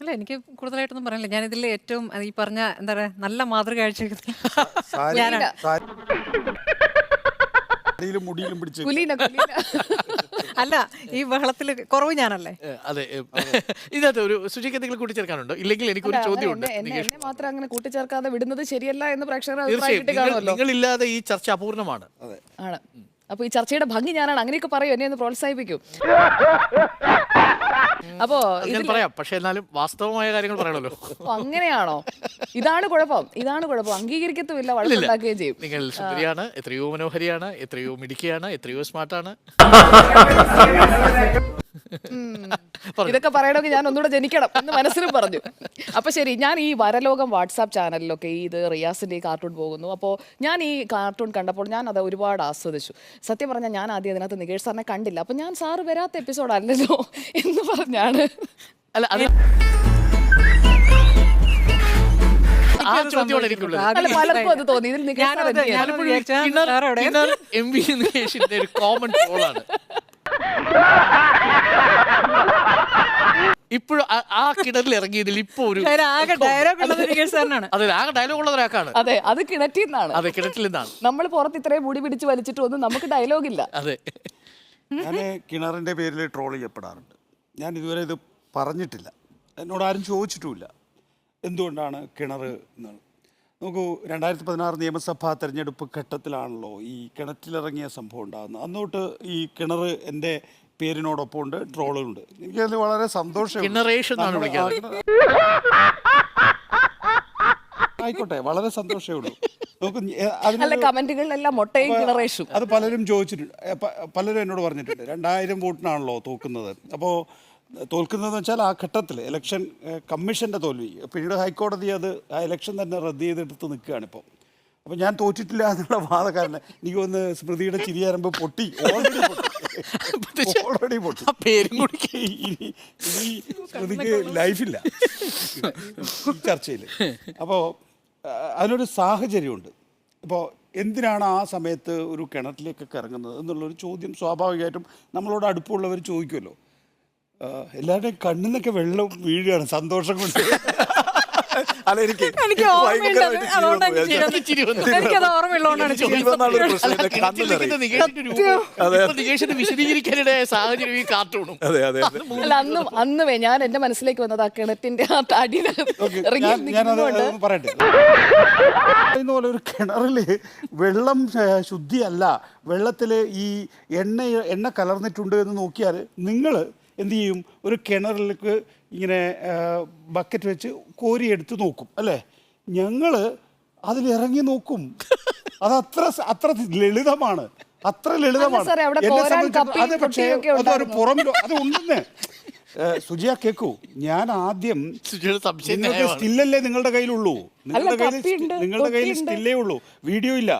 അല്ല, എനിക്ക് കൂടുതലായിട്ടൊന്നും പറയാനില്ല. ഞാനിതിൽ ഏറ്റവും ഈ പറഞ്ഞ എന്താ പറയാ നല്ല മാതൃക കാഴ്ചവെക്കുന്നത് ഞാനാണ്. അല്ല, ഈ ബഹളത്തിൽ കുറവ് ഞാനല്ലേ? അതെ. ഇതിനകത്ത് ഒരു സുജിക്ക് എന്തെങ്കിലും കൂട്ടിച്ചേർക്കാനുണ്ടോ? ഇല്ലെങ്കിൽ എനിക്കൊരു ചോദ്യമുണ്ട്. എന്നെ മാത്രം അങ്ങനെ കൂട്ടിച്ചേർക്കാതെ വിടുന്നത് ശരിയല്ല എന്ന് പ്രേക്ഷകർ തീർച്ചയായും നിങ്ങളില്ലാതെ ഈ ചർച്ച അപൂർണമാണ്. ആണ്. അപ്പൊ ഈ ചർച്ചയുടെ ഭംഗി ഞാനാണ്. അങ്ങനെയൊക്കെ പറയൂ, എന്നെ ഒന്ന് പ്രോത്സാഹിപ്പിക്കും. അപ്പോ ഞാൻ പറയാം, പക്ഷെ എന്നാലും വാസ്തവമായ കാര്യങ്ങൾ പറയണല്ലോ. അങ്ങനെയാണോ? ഇതാണ് കുഴപ്പം. അംഗീകരിക്കത്തുമില്ല, വഴക്കുണ്ടാക്കുകയും ചെയ്യും. നിങ്ങൾ സുന്ദരിയാണ്, എത്രയോ മനോഹരിയാണ്, എത്രയോ മിടുക്കിയാണ്, എത്രയോ സ്മാർട്ടാണ്. ഇതൊക്കെ പറയണമെങ്കിൽ ഞാൻ ഒന്നുകൂടെ ജനിക്കണം എന്ന് മനസ്സിലും പറഞ്ഞു. അപ്പൊ ശരി, ഞാൻ ഈ വരലോകം വാട്സാപ്പ് ചാനലിലൊക്കെ ഇത് റിയാസിന്റെ ഈ കാർട്ടൂൺ പോകുന്നു. അപ്പോൾ ഞാൻ ഈ കാർട്ടൂൺ കണ്ടപ്പോൾ ഞാൻ അത് ഒരുപാട് ആസ്വദിച്ചു. സത്യം പറഞ്ഞാൽ ഞാൻ ആദ്യം അതിനകത്ത് നികേഷ് സാറിനെ കണ്ടില്ല. അപ്പൊ ഞാൻ സാറ് വരാത്ത എപ്പിസോഡ് അല്ലല്ലോ എന്ന് പറഞ്ഞാണ്. അല്ല, ആ ചോദ്യമാണ് എനിക്കുള്ളത്. പലർക്കും അത് തോന്നി. ഇതിൽ നികേഷിന്റെ ഒരു കോമൺ ട്രോളാണ്. ഇപ്പോഴും ആ കിണറിൽ ഇറങ്ങിയതിൽ ഇപ്പൊ ഒരു ഡയലോഗ് ഉള്ളത് നികേഷ് സാറിനാണ്. അതെ, ആകെ ഡയലോഗ് ഉള്ള ഒരാൾക്കാണ്. അതെ, അത് കിണറ്റിൽ നിന്നാണ്. അതെ, കിണറ്റിൽ നിന്നാണ്. നമ്മൾ പുറത്ത് ഇത്രയും മുടി പിടിച്ച് വലിച്ചിട്ടൊന്നും നമുക്ക് ഡയലോഗില്ല. അതെ, ഞാൻ കിണറിൻ്റെ പേരിൽ ട്രോൾ ചെയ്യപ്പെടാറുണ്ട്. ഞാൻ ഇതുവരെ ഇത് പറഞ്ഞിട്ടില്ല, എന്നോട് ആരും ചോദിച്ചിട്ടുമില്ല എന്തുകൊണ്ടാണ് കിണർ എന്നാണ്. നോക്കൂ, 2016 നിയമസഭാ തെരഞ്ഞെടുപ്പ് ഘട്ടത്തിലാണല്ലോ ഈ കിണറ്റിലിറങ്ങിയ സംഭവം ഉണ്ടാകുന്നത്. അന്നോട്ട് ഈ കിണർ എൻ്റെ പേരിനോടൊപ്പം ഉണ്ട്, ട്രോളുണ്ട്. എനിക്കതിൽ വളരെ സന്തോഷം. ആയിക്കോട്ടെ, വളരെ സന്തോഷമേ ഉള്ളൂ. നോക്കൂ, അത് പലരും ചോദിച്ചിട്ടുണ്ട്, പലരും എന്നോട് പറഞ്ഞിട്ടുണ്ട്. 2000 വോട്ടിനാണല്ലോ തോക്കുന്നത്. അപ്പോൾ തോൽക്കുന്നതെന്ന് വെച്ചാൽ ആ ഘട്ടത്തിൽ ഇലക്ഷൻ കമ്മീഷൻ്റെ തോൽവി, പിന്നീട് ഹൈക്കോടതി അത് ആ ഇലക്ഷൻ തന്നെ റദ്ദ് ചെയ്തെടുത്ത് നിൽക്കുകയാണ് ഇപ്പോൾ. അപ്പോൾ ഞാൻ തോറ്റിട്ടില്ല എന്നുള്ള വാദക്കാരനെ എനിക്ക് ഒന്ന് സ്മൃതിയുടെ ചിരിയാരമ്പ് പൊട്ടി, ഓൾറെഡി പൊട്ടി. ഇനി സ്മൃതിക്ക് ലൈഫില്ല ഈ ചർച്ചയിൽ. അപ്പോൾ അതിനൊരു സാഹചര്യമുണ്ട്. ഇപ്പോൾ എന്തിനാണ് ആ സമയത്ത് ഒരു കിണറ്റിലേക്കൊക്കെ ഇറങ്ങുന്നത് എന്നുള്ളൊരു ചോദ്യം സ്വാഭാവികമായിട്ടും നമ്മളോട് അടുപ്പമുള്ളവർ ചോദിക്കുമല്ലോ. എല്ലാവരുടെയും കണ്ണിന്നൊക്കെ വെള്ളം വീഴുകയാണ് സന്തോഷം കൊണ്ട്. അല്ല, അന്ന് ഞാൻ എന്റെ മനസ്സിലേക്ക് വന്നത് ആ കിണറ്റിന്റെ പറയട്ടെ. ഒരു കിണറില് വെള്ളം ശുദ്ധിയല്ല, വെള്ളത്തില് ഈ എണ്ണ കലർന്നിട്ടുണ്ട് എന്ന് നോക്കിയാൽ നിങ്ങൾ എന്ത് ചെയ്യും? ഒരു കിണറിലേക്ക് ഇങ്ങനെ ബക്കറ്റ് വെച്ച് കോരിയെടുത്ത് നോക്കും അല്ലേ? ഞങ്ങൾ അതിലിറങ്ങി നോക്കും. അത് അത്ര ലളിതമാണ്, അത്ര ലളിതമാണ്. അത് പക്ഷേ അതൊരു പുറം അത് ഉണ്ടെന്ന് സുജിയ കേക്കൂ. ഞാൻ ആദ്യം സ്റ്റില്ലല്ലേ നിങ്ങളുടെ കയ്യിലുള്ളൂ, നിങ്ങളുടെ കയ്യിൽ സ്റ്റില്ലേ ഉള്ളൂ, വീഡിയോ ഇല്ല.